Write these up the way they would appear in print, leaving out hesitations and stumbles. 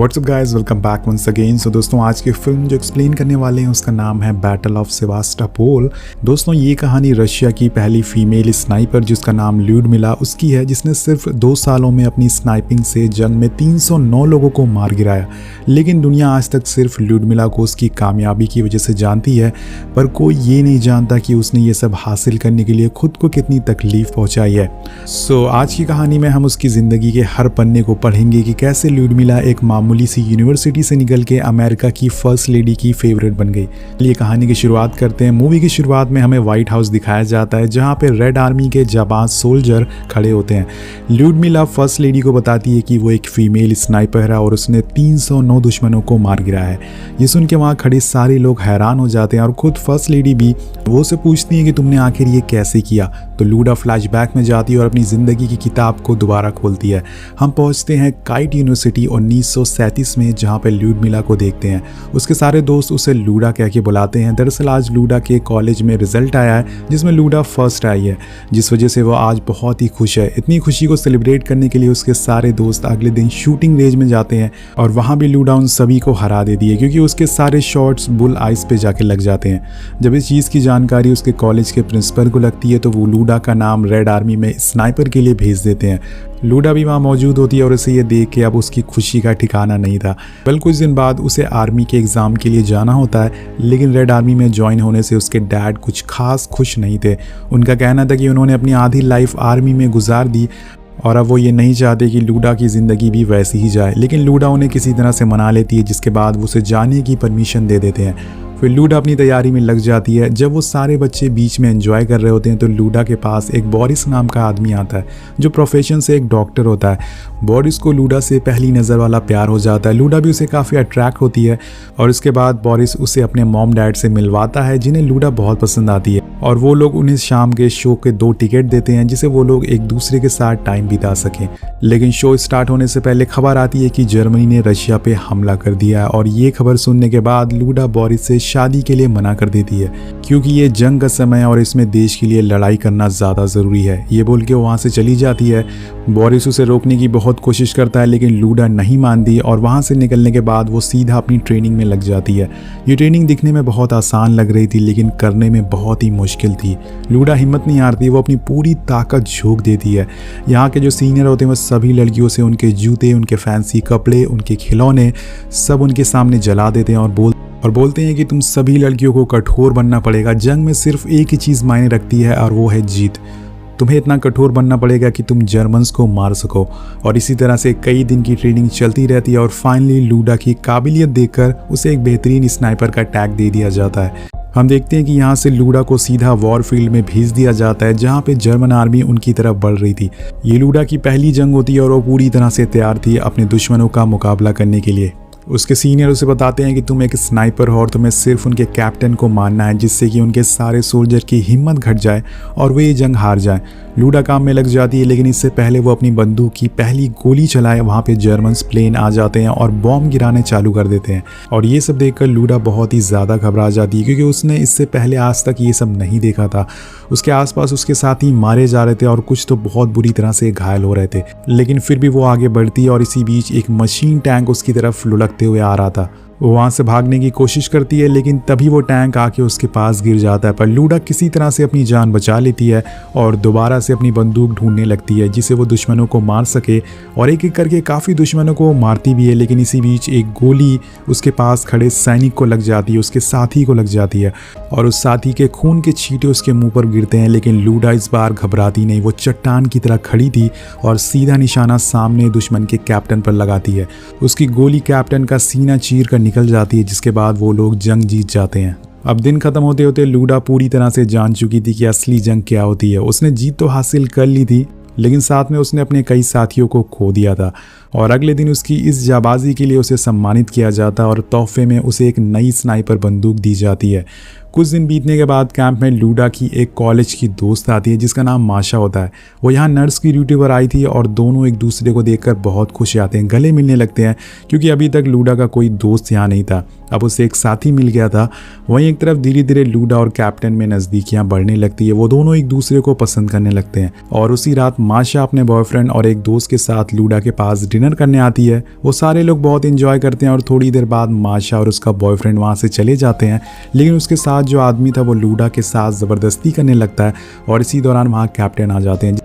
WhatsApp guys, welcome back once again. So दोस्तों, आज की फिल्म जो एक्सप्लेन करने वाले हैं उसका नाम है बैटल ऑफ सेवास्टोपोल। दोस्तों, ये कहानी रशिया की पहली फीमेल स्नाइपर जिसका नाम ल्यूडमिला उसकी है, जिसने सिर्फ 2 सालों में अपनी स्नाइपिंग से जंग में 309 लोगों को मार गिराया। लेकिन दुनिया आज तक सिर्फ ल्यूडमिला को उसकी कामयाबी की वजह से जानती है, पर कोई ये नहीं जानता कि उसने ये सब हासिल करने के लिए खुद को कितनी तकलीफ पहुंचाई है। सो आज की कहानी में हम उसकी ज़िंदगी के हर पन्ने को पढ़ेंगे कि कैसे ल्यूडमिला एक मामूली सी यूनिवर्सिटी से निकल के अमेरिका की फर्स्ट लेडी की फेवरेट बन गई। ये कहानी की शुरुआत करते हैं। मूवी की शुरुआत में हमें व्हाइट हाउस दिखाया जाता है, जहां पे रेड आर्मी के जाबाज सोल्जर खड़े होते हैं। ल्यूडमिला फर्स्ट लेडी को बताती है कि वो एक फीमेल स्नाइपर है और उसने 309 दुश्मनों को मार गिराया है। ये सुन के वहाँ खड़े सारे लोग हैरान हो जाते हैं और खुद फर्स्ट लेडी भी वो से पूछती है कि तुमने आखिर ये कैसे किया। तो लूडा फ्लैशबैक में जाती है और अपनी ज़िंदगी की किताब को दोबारा खोलती है। हम पहुँचते हैं काइट यूनिवर्सिटी 1937 में, जहाँ पे ल्यूडमिला को देखते हैं। उसके सारे दोस्त उसे लूडा कह के बुलाते हैं। दरअसल आज लूडा के कॉलेज में रिजल्ट आया है जिसमें लूडा फर्स्ट आई है, जिस वजह से वो आज बहुत ही खुश है। इतनी खुशी को सेलिब्रेट करने के लिए उसके सारे दोस्त अगले दिन शूटिंग रेंज में जाते हैं और वहाँ भी लूडा उन सभी को हरा देती है, क्योंकि उसके सारे शॉट्स बुल आइस पे जाके लग जाते हैं। जब इस चीज़ की जानकारी उसके कॉलेज के प्रिंसिपल को लगती है तो वो लूडा का नाम रेड आर्मी में स्नाइपर के लिए भेज देते हैं। लूडा भी वहाँ मौजूद होती है और उसे ये देख के अब उसकी खुशी का ठिकाना नहीं था। कल कुछ दिन बाद उसे आर्मी के एग्ज़ाम के लिए जाना होता है, लेकिन रेड आर्मी में ज्वाइन होने से उसके डैड कुछ खास खुश नहीं थे। उनका कहना था कि उन्होंने अपनी आधी लाइफ आर्मी में गुजार दी और अब वो ये नहीं चाहते कि लूडा की ज़िंदगी भी वैसी ही जाए। लेकिन लूडा उन्हें किसी तरह से मना लेती है, जिसके बाद वो उसे जाने की परमिशन दे देते हैं। फिर लूडा अपनी तैयारी में लग जाती है। जब वो सारे बच्चे बीच में एंजॉय कर रहे होते हैं तो लूडा के पास एक बोरिस नाम का आदमी आता है, जो प्रोफेशन से एक डॉक्टर होता है। बोरिस को लूडा से पहली नज़र वाला प्यार हो जाता है। लूडा भी उसे काफ़ी अट्रैक्ट होती है और इसके बाद बोरिस उसे अपने मॉम डैड से मिलवाता है, जिन्हें लूडा बहुत पसंद आती है। और वो लोग उन्हें शाम के शो के 2 टिकट देते हैं, जिसे वो लोग एक दूसरे के साथ टाइम बिता सकें। लेकिन शो स्टार्ट होने से पहले खबर आती है कि जर्मनी ने रशिया पे हमला कर दिया है, और ये खबर सुनने के बाद लूडा बोरिस से शादी के लिए मना कर देती है, क्योंकि ये जंग का समय है और इसमें देश के लिए लड़ाई करना ज़्यादा ज़रूरी है। ये बोल के वहाँ से चली जाती है। बोरिस उसे रोकने की बहुत कोशिश करता है, लेकिन लूडा नहीं मानती और वहाँ से निकलने के बाद वो सीधा अपनी ट्रेनिंग में लग जाती है। ये ट्रेनिंग दिखने में बहुत आसान लग रही थी, लेकिन करने में बहुत ही मुश्किल थी। लूडा हिम्मत नहीं हारती, वो अपनी पूरी ताकत झोंक देती है। यहाँ के जो सीनियर होते हैं वो सभी लड़कियों से उनके जूते, उनके फैंसी कपड़े, उनके खिलौने सब उनके सामने जला देते हैं और बोलते हैं कि तुम सभी लड़कियों को कठोर बनना पड़ेगा। जंग में सिर्फ एक ही चीज़ मायने रखती है और वो है जीत। तुम्हें इतना कठोर बनना पड़ेगा कि तुम जर्मन्स को मार सको। और इसी तरह से कई दिन की ट्रेनिंग चलती रहती है और फाइनली लूडा की काबिलियत देखकर उसे एक बेहतरीन स्नाइपर का टैग दे दिया जाता है। हम देखते हैं कि यहाँ से लूडा को सीधा वॉर फील्ड में भेज दिया जाता है, जहाँ पे जर्मन आर्मी उनकी तरफ बढ़ रही थी। ये लूडा की पहली जंग होती है और वो पूरी तरह से तैयार थी अपने दुश्मनों का मुकाबला करने के लिए। उसके सीनियर उसे बताते हैं कि तुम एक स्नाइपर हो और तुम्हें सिर्फ उनके कैप्टन को मारना है, जिससे कि उनके सारे सोल्जर की हिम्मत घट जाए और वे ये जंग हार जाए। लूडा काम में लग जाती है, लेकिन इससे पहले वो अपनी बंदूक की पहली गोली चलाए वहाँ पे जर्मन्स प्लेन आ जाते हैं और बॉम्ब गिराने चालू कर देते हैं। और ये सब देखकर लूडा बहुत ही ज़्यादा घबरा जाती है, क्योंकि उसने इससे पहले आज तक ये सब नहीं देखा था। उसके आसपास उसके साथी मारे जा रहे थे और कुछ तो बहुत बुरी तरह से घायल हो रहे थे, लेकिन फिर भी वो आगे बढ़ती है और इसी बीच एक मशीन टैंक उसकी तरफ लुढ़कते हुए आ रहा था। वो वहाँ से भागने की कोशिश करती है, लेकिन तभी वो टैंक आके उसके पास गिर जाता है। पर लूडा किसी तरह से अपनी जान बचा लेती है और दोबारा से अपनी बंदूक ढूंढने लगती है, जिसे वो दुश्मनों को मार सके। और एक एक करके काफ़ी दुश्मनों को मारती भी है, लेकिन इसी बीच एक गोली उसके पास खड़े सैनिक को लग जाती है, उसके साथी को लग जाती है और उस साथी के खून के छींटे उसके मुंह पर गिरते हैं। लेकिन लूडा इस बार घबराती नहीं, वो चट्टान की तरह खड़ी थी और सीधा निशाना सामने दुश्मन के कैप्टन पर लगाती है। उसकी गोली कैप्टन का सीना चीर कर निकल जाती है, जिसके बाद वो लोग जंग जीत जाते हैं। अब दिन खत्म होते होते लूडा पूरी तरह से जान चुकी थी कि असली जंग क्या होती है। उसने जीत तो हासिल कर ली थी, लेकिन साथ में उसने अपने कई साथियों को खो दिया था। और अगले दिन उसकी इस जाबाजी के लिए उसे सम्मानित किया जाता और तोहफे में उसे एक नई स्नाइपर बंदूक दी जाती है। कुछ दिन बीतने के बाद कैंप में लूडा की एक कॉलेज की दोस्त आती है, जिसका नाम माशा होता है। वो यहाँ नर्स की ड्यूटी पर आई थी और दोनों एक दूसरे को देखकर बहुत खुश आते हैं, गले मिलने लगते हैं, क्योंकि अभी तक लूडा का कोई दोस्त यहाँ नहीं था। अब उसे एक साथी मिल गया था। वहीं एक तरफ धीरे धीरे लूडा और कैप्टन में नज़दीकियाँ बढ़ने लगती है। वो दोनों एक दूसरे को पसंद करने लगते हैं और उसी रात माशा अपने बॉयफ्रेंड और एक दोस्त के साथ लूडा के पास डिनर करने आती है। वो सारे लोग बहुत इंजॉय करते हैं और थोड़ी देर बाद माशा और उसका बॉयफ्रेंड वहाँ से चले जाते हैं, लेकिन उसके साथ जो आदमी था वो लूडा के साथ ज़बरदस्ती करने लगता है और इसी दौरान वहाँ कैप्टन आ जाते हैं,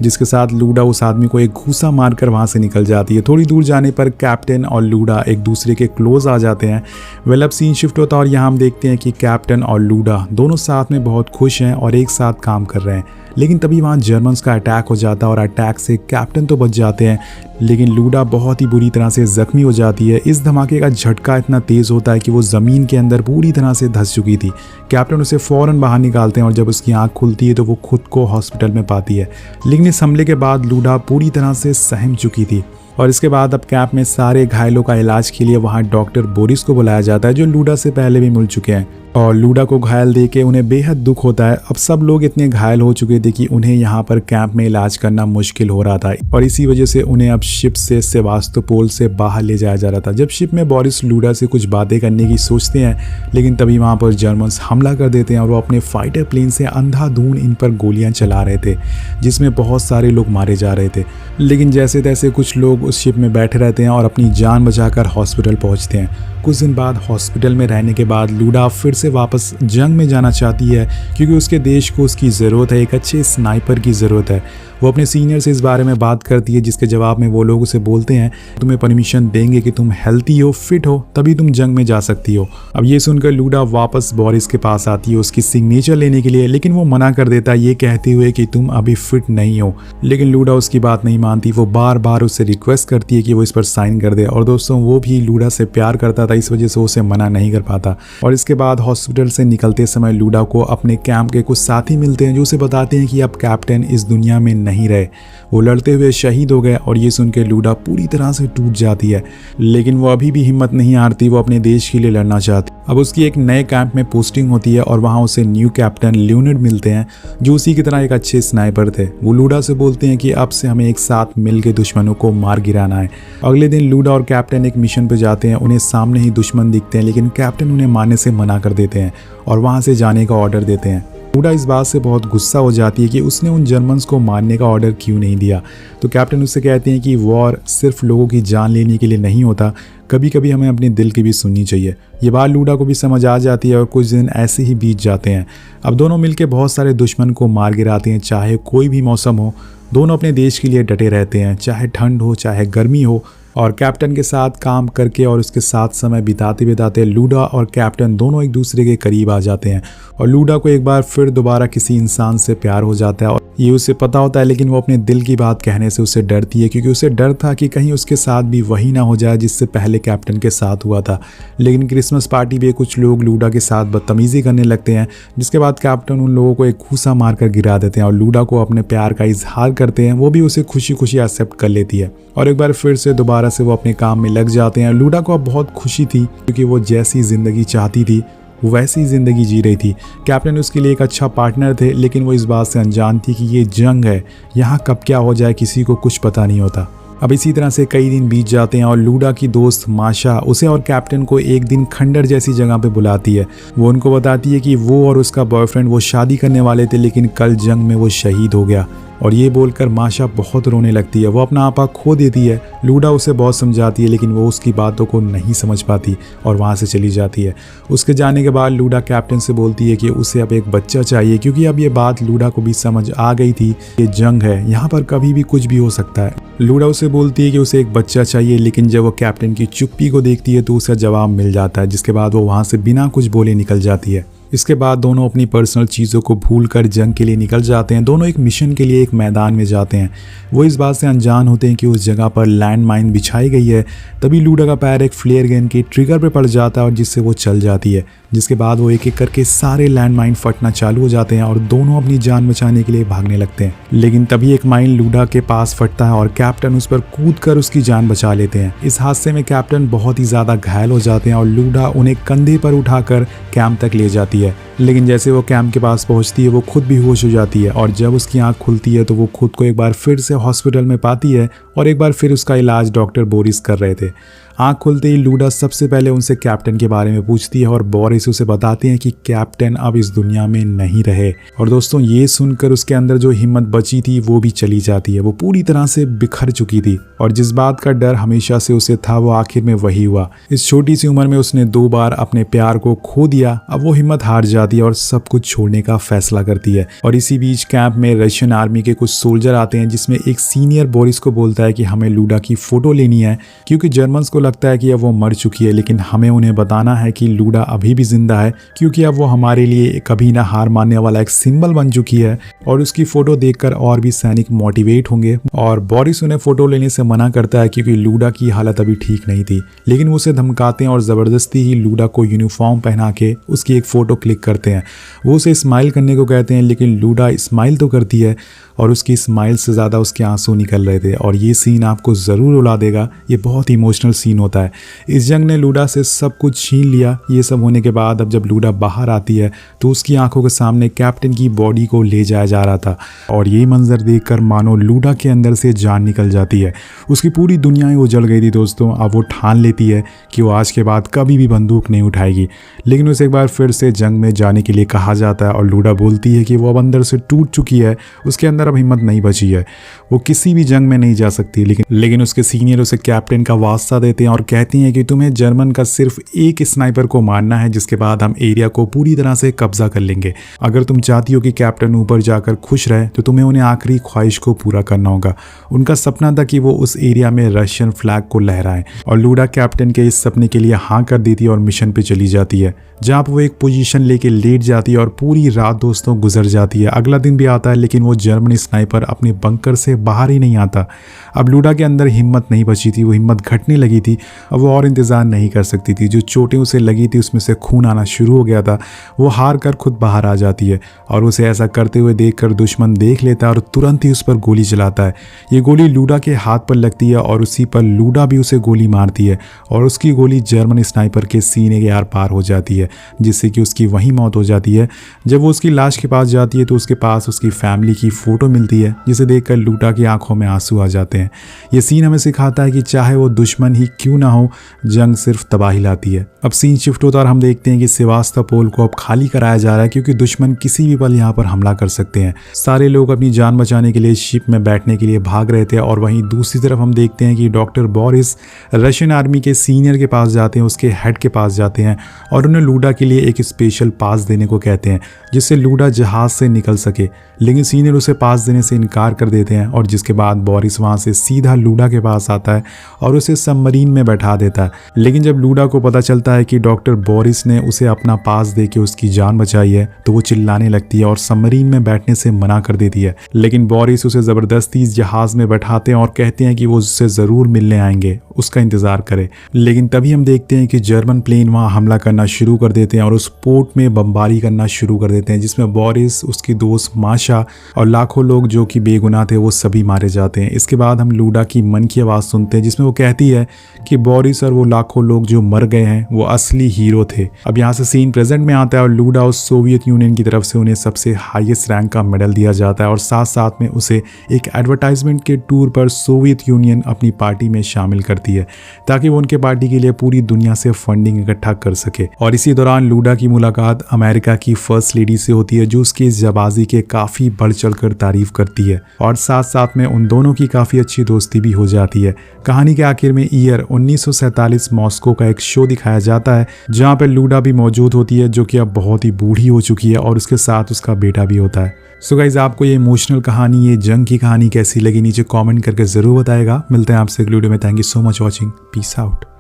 जिसके साथ लूडा उस आदमी को एक घूसा मारकर वहाँ से निकल जाती है। थोड़ी दूर जाने पर कैप्टन और लूडा एक दूसरे के क्लोज आ जाते हैं। वेल अब सीन शिफ्ट होता है और यहाँ हम देखते हैं कि कैप्टन और लूडा दोनों साथ में बहुत खुश हैं और एक साथ काम कर रहे हैं, लेकिन तभी वहाँ जर्मन्स का अटैक हो जाता है और अटैक से कैप्टन तो बच जाते हैं, लेकिन लूडा बहुत ही बुरी तरह से जख्मी हो जाती है। इस धमाके का झटका इतना तेज़ होता है कि वो ज़मीन के अंदर पूरी तरह से धंस चुकी थी। कैप्टन उसे फ़ौरन बाहर निकालते हैं और जब उसकी आंख खुलती है तो वो खुद को हॉस्पिटल में पाती है, लेकिन इस हमले के बाद लूडा पूरी तरह से सहम चुकी थी। और इसके बाद अब कैंप में सारे घायलों का इलाज के लिए वहाँ डॉक्टर बोरिस को बुलाया जाता है, जो लूडा से पहले भी मिल चुके हैं, और लूडा को घायल देके उन्हें बेहद दुख होता है। अब सब लोग इतने घायल हो चुके थे कि उन्हें यहाँ पर कैंप में इलाज करना मुश्किल हो रहा था और इसी वजह से उन्हें अब शिप से सेवास्तोपोल से बाहर ले जाया जा रहा था। जब शिप में बोरिस लूडा से कुछ बातें करने की सोचते हैं, लेकिन तभी वहाँ पर जर्मन्स हमला कर देते हैं और वो अपने फाइटर प्लेन से अंधाधुंध इन पर गोलियाँ चला रहे थे, जिसमें बहुत सारे लोग मारे जा रहे थे। लेकिन जैसे तैसे कुछ लोग उस शिप में बैठे रहते हैं और अपनी जान बचाकर हॉस्पिटल पहुँचते हैं। कुछ दिन बाद हॉस्पिटल में रहने के बाद लूडा फिर से वापस जंग में जाना चाहती है, क्योंकि उसके देश को उसकी ज़रूरत है, एक अच्छे स्नाइपर की ज़रूरत है। वो अपने सीनियर से इस बारे में बात करती है, जिसके जवाब में वो लोग उसे बोलते हैं तुम्हें परमिशन देंगे कि तुम हेल्थी हो, फिट हो, तभी तुम जंग में जा सकती हो। अब ये सुनकर लूडा वापस बोरिस के पास आती है उसकी सिग्नेचर लेने के लिए, लेकिन वो मना कर देता है ये कहते हुए कि तुम अभी फिट नहीं हो। लेकिन लूडा उसकी बात नहीं मानती, वो बार बार उससे रिक्वेस्ट करती है कि वो इस पर साइन कर दे, और दोस्तों वो भी लूडा से प्यार करता था, इस वजह से उसे मना नहीं कर पाता। और इसके बाद हॉस्पिटल से निकलते समय लूडा को अपने कैंप के कुछ साथी मिलते हैं, जो उसे बताते हैं कि अब कैप्टन इस दुनिया में नहीं रहे, वो लड़ते हुए शहीद हो गए। और ये सुनकर लूडा पूरी तरह से टूट जाती है, लेकिन वो अभी भी हिम्मत नहीं हारती, वो अपने देश के लिए लड़ना चाहती। अब उसकी एक नए कैंप में पोस्टिंग होती है और वहाँ उसे न्यू कैप्टन लियोनिड मिलते हैं, जो उसी की तरह एक अच्छे स्नाइपर थे। वो लूडा से बोलते हैं कि अब से हमें एक साथ मिलकर दुश्मनों को मार गिराना है। अगले दिन लूडा और कैप्टन एक मिशन पर जाते हैं। उन्हें सामने ही दुश्मन दिखते हैं, लेकिन कैप्टन उन्हें मारने से मना कर देते हैं और वहाँ से जाने का ऑर्डर देते हैं। लूडा इस बात से बहुत गुस्सा हो जाती है कि उसने उन जर्मन्स को मारने का ऑर्डर क्यों नहीं दिया। तो कैप्टन उससे कहते हैं कि वॉर सिर्फ लोगों की जान लेने के लिए नहीं होता, कभी कभी हमें अपने दिल की भी सुननी चाहिए। ये बात लूडा को भी समझ आ जाती है और कुछ दिन ऐसे ही बीत जाते हैं। अब दोनों मिलकर बहुत सारे दुश्मन को मार गिराते हैं, चाहे कोई भी मौसम हो। दोनों अपने देश के लिए डटे रहते हैं, चाहे ठंड हो चाहे गर्मी हो। और कैप्टन के साथ काम करके और उसके साथ समय बिताते बिताते लूडा और कैप्टन दोनों एक दूसरे के करीब आ जाते हैं, और लूडा को एक बार फिर दोबारा किसी इंसान से प्यार हो जाता है। और ये उसे पता होता है, लेकिन वो अपने दिल की बात कहने से उसे डरती है, क्योंकि उसे डर था कि कहीं उसके साथ भी वही ना हो जाए जिससे पहले कैप्टन के साथ हुआ था। लेकिन क्रिसमस पार्टी में कुछ लोग लूडा के साथ बदतमीजी करने लगते हैं, जिसके बाद कैप्टन उन लोगों को एक घूसा मारकर गिरा देते हैं और लूडा को अपने प्यार का इजहार करते हैं। वो भी उसे खुशी खुशी एक्सेप्ट कर लेती है और एक बार फिर से दोबारा से वो अपने काम में लग जाते हैं। लूडा को अब बहुत खुशी थी, क्योंकि वो जैसी जिंदगी चाहती थी वो वैसी जिंदगी जी रही थी। कैप्टन उसके लिए एक अच्छा पार्टनर थे, लेकिन वो इस बात से अनजान थी कि ये जंग है, यहाँ कब क्या हो जाए किसी को कुछ पता नहीं होता। अब इसी तरह से कई दिन बीत जाते हैं और लूडा की दोस्त माशा उसे और कैप्टन को एक दिन खंडर जैसी जगह पे बुलाती है। वो उनको बताती है कि वो और उसका बॉयफ्रेंड वो शादी करने वाले थे, लेकिन कल जंग में वो शहीद हो गया। और ये बोलकर माशा बहुत रोने लगती है, वो अपना आपा खो देती है। लूडा उसे बहुत समझाती है, लेकिन वो उसकी बातों को नहीं समझ पाती और वहाँ से चली जाती है। उसके जाने के बाद लूडा कैप्टन से बोलती है कि उसे अब एक बच्चा चाहिए, क्योंकि अब ये बात लूडा को भी समझ आ गई थी, ये जंग है, यहाँ पर कभी भी कुछ भी हो सकता है। लूडा उसे बोलती है कि उसे एक बच्चा चाहिए, लेकिन जब वो कैप्टन की चुप्पी को देखती है तो उसका जवाब मिल जाता है, जिसके बाद वो वहाँ से बिना कुछ बोले निकल जाती है। इसके बाद दोनों अपनी पर्सनल चीज़ों को भूलकर जंग के लिए निकल जाते हैं। दोनों एक मिशन के लिए एक मैदान में जाते हैं। वो इस बात से अनजान होते हैं कि उस जगह पर लैंड माइन बिछाई गई है। तभी लूडा का पैर एक फ्लेयर गन के ट्रिगर पर पड़ जाता है और जिससे वो चल जाती है, जिसके बाद वो एक एक करके सारे लैंड माइन फटना चालू हो जाते हैं और दोनों अपनी जान बचाने के लिए भागने लगते हैं। लेकिन तभी एक माइन लूडा के पास फटता है और कैप्टन उस पर कूदकर उसकी जान बचा लेते हैं। इस हादसे में कैप्टन बहुत ही ज़्यादा घायल हो जाते हैं और लूडा उन्हें कंधे पर उठाकर कैंप तक ले जाती है, लेकिन जैसे वो कैंप के पास पहुंचती है वो खुद भी होश हो जाती है और जब उसकी आंख खुलती है तो वो खुद को एक बार फिर से हॉस्पिटल में पाती है और एक बार फिर उसका इलाज डॉक्टर बोरिस कर रहे थे। आंख खुलते ही लूडा सबसे पहले उनसे कैप्टन के बारे में पूछती है और बोरिस उसे बताते हैं कि कैप्टन अब इस दुनिया में नहीं रहे। और दोस्तों ये सुनकर उसके अंदर जो हिम्मत बची थी वो भी चली जाती है। वो पूरी तरह से बिखर चुकी थी और जिस बात का डर हमेशा से उसे था वो आखिर में वही हुआ। इस छोटी सी उम्र में उसने 2 बार अपने प्यार को खो दिया। अब वो हिम्मत हार जाती है और सब कुछ छोड़ने का फैसला करती है। और इसी बीच कैंप में रशियन आर्मी के कुछ सोल्जर आते हैं जिसमें एक सीनियर बोरिस को बोलता है कि हमें लूडा की फोटो लेनी है क्योंकि जर्मन्स को लगता है कि अब वो मर चुकी है, लेकिन हमें उन्हें बताना है कि लूडा अभी भी जिंदा है क्योंकि अब वो हमारे लिए कभी ना हार मानने वाला एक सिंबल बन चुकी है। और उसकी फोटो देखकर और भी सैनिक मोटिवेट होंगे। और बोरिस उन्हें फोटो लेने से मना करता है क्योंकि लूडा की हालत अभी ठीक नहीं थी, लेकिन वो उसे धमकाते हैं और जबरदस्ती ही लूडा को यूनिफॉर्म पहना के उसकी एक फोटो क्लिक करते हैं। वो उसे स्माइल करने को कहते हैं लेकिन लूडा स्माइल तो करती है और उसकी स्माइल से ज़्यादा उसके आंसू निकल रहे थे। और ये सीन आपको ज़रूर रुला देगा, ये बहुत ही इमोशनल सीन होता है। इस जंग ने लूडा से सब कुछ छीन लिया। ये सब होने के बाद अब जब लूडा बाहर आती है तो उसकी आंखों के सामने कैप्टन की बॉडी को ले जाया जा रहा था और ये मंजर देखकर मानो लूडा के अंदर से जान निकल जाती है। उसकी पूरी दुनिया ही उजड़ गई थी दोस्तों। अब वो ठान लेती है कि वो आज के बाद कभी भी बंदूक नहीं उठाएगी, लेकिन उसे एक बार फिर से जंग में जाने के लिए कहा जाता है और लूडा बोलती है कि वो अब अंदर से टूट चुकी है, उसके अंदर अब हिम्मत नहीं बची है, वो किसी भी जंग में नहीं जा सकती। लेकिन उसके सीनियर उसे कैप्टन का वास्ता देते हैं और कहती हैं कि तुम्हें जर्मन का सिर्फ एक स्नाइपर को मारना है, जिसके बाद हम एरिया को पूरी तरह से कब्जा कर लेंगे। अगर तुम चाहती हो कि कैप्टन ऊपर जाकर खुश रहे तो तुम्हें उन्हें आखिरी ख्वाहिश को पूरा करना होगा। उनका सपना था कि वो उस एरिया में रशियन फ्लैग को लहराएं और लूडा कैप्टन के इस सपने के लिए हाँ कर देती है और मिशन पे चली जाती है, जहाँ पर वो एक पोजीशन लेके लेट जाती है और पूरी रात दोस्तों गुजर जाती है। अगला दिन भी आता है लेकिन वो जर्मन स्नाइपर अपने बंकर से बाहर ही नहीं आता। अब लूडा के अंदर हिम्मत नहीं बची थी, वो हिम्मत घटने लगी थी। अब वो और इंतज़ार नहीं कर सकती थी। जो चोटें उसे लगी थी उसमें से खून आना शुरू हो गया था। वो हार कर खुद बाहर आ जाती है और उसे ऐसा करते हुए देखकर दुश्मन देख लेता है और तुरंत ही उस पर गोली चलाता है। ये गोली लूडा के हाथ पर लगती है और उसी पर लूडा भी उसे गोली मारती है और उसकी गोली जर्मन स्नाइपर के सीने के आर पार हो जाती है, जिससे कि उसकी वहीं मौत हो जाती है। जब वो उसकी लाश के पास जाती है तो उसके पास उसकी फैमिली की फ़ोटो मिलती है, जिसे देखकर लूडा की आंखों में आंसू आ जाते हैं। ये सीन हमें सिखाता है कि चाहे वो दुश्मन ही क्यों ना हो, जंग सिर्फ तबाही लाती है। अब सीन शिफ्ट होता है और हम देखते हैं कि सेवास्तोपोल को अब खाली कराया जा रहा है क्योंकि दुश्मन किसी भी पल यहाँ पर हमला कर सकते हैं। सारे लोग अपनी जान बचाने के लिए शिप में बैठने के लिए भाग रहे थे और वहीं दूसरी तरफ हम देखते हैं कि डॉक्टर बोरिस रशियन आर्मी के सीनियर के पास जाते हैं, उसके हेड के पास जाते हैं और उन्हें लूडा के लिए एक स्पेशल पास देने को कहते हैं जिससे लूडा जहाज से निकल सके। लेकिन सीनियर उसे पास देने से इनकार कर देते हैं और जिसके बाद बोरिस वहाँ से सीधा लूडा के पास आता है और उसे सबमरीन में बैठा देता है। लेकिन जब लूडा को पता चलता है कि डॉक्टर बोरिस ने उसे अपना पास दे के उसकी जान बचाई है तो वो चिल्लाने लगती है और सबमरीन में बैठने से मना कर देती है। लेकिन बोरिस उसे ज़बरदस्ती जहाज में बैठाते हैं और कहते हैं कि वो उससे ज़रूर मिलने आएंगे, उसका इंतज़ार करे। लेकिन तभी हम देखते हैं कि जर्मन प्लेन वहाँ हमला करना शुरू कर देते हैं और उस पोर्ट में बमबारी करना शुरू कर देते हैं, जिसमें बोरिस, उसकी दोस्त माशा और लाखों लोग जो कि बेगुनाह थे वो सभी मारे जाते हैं। इसके बाद हम लूडा की मन की आवाज़ सुनते हैं जिसमें वो कहती है कि बोरिस और वो लाखों लोग जो मर गए हैं वो असली हीरो थे। अब यहाँ से सीन प्रेजेंट में आता है और लूडा और सोवियत यूनियन की तरफ से उन्हें सबसे हाईएस्ट रैंक का मेडल दिया जाता है और साथ साथ में उसे एक एडवर्टाइजमेंट के टूर पर सोवियत यूनियन अपनी पार्टी में शामिल करती है ताकि वो उनके पार्टी के लिए पूरी दुनिया से फंडिंग इकट्ठा कर सके। और इसी दौरान लूडा की मुलाकात अमेरिका की फर्स्ट लेडी से होती है जो उसकी जबाजी के काफ़ी बढ़ चढ़ कर तारीफ करती है और साथ साथ में उन दोनों की काफ़ी अच्छी दोस्ती भी हो जाती है। कहानी के आखिर में ईयर 1947 मॉस्को का एक शो दिखाया जाता है जहाँ पर लूडा भी मौजूद होती है जो कि अब बहुत ही बूढ़ी हो चुकी है और उसके साथ उसका बेटा भी होता है। सो गाइज, आपको ये इमोशनल कहानी, ये जंग की कहानी कैसी लगी नीचे कमेंट करके ज़रूर बताएगा। मिलते हैं आपसे अगली वीडियो में। Thank you so much watching. Peace out.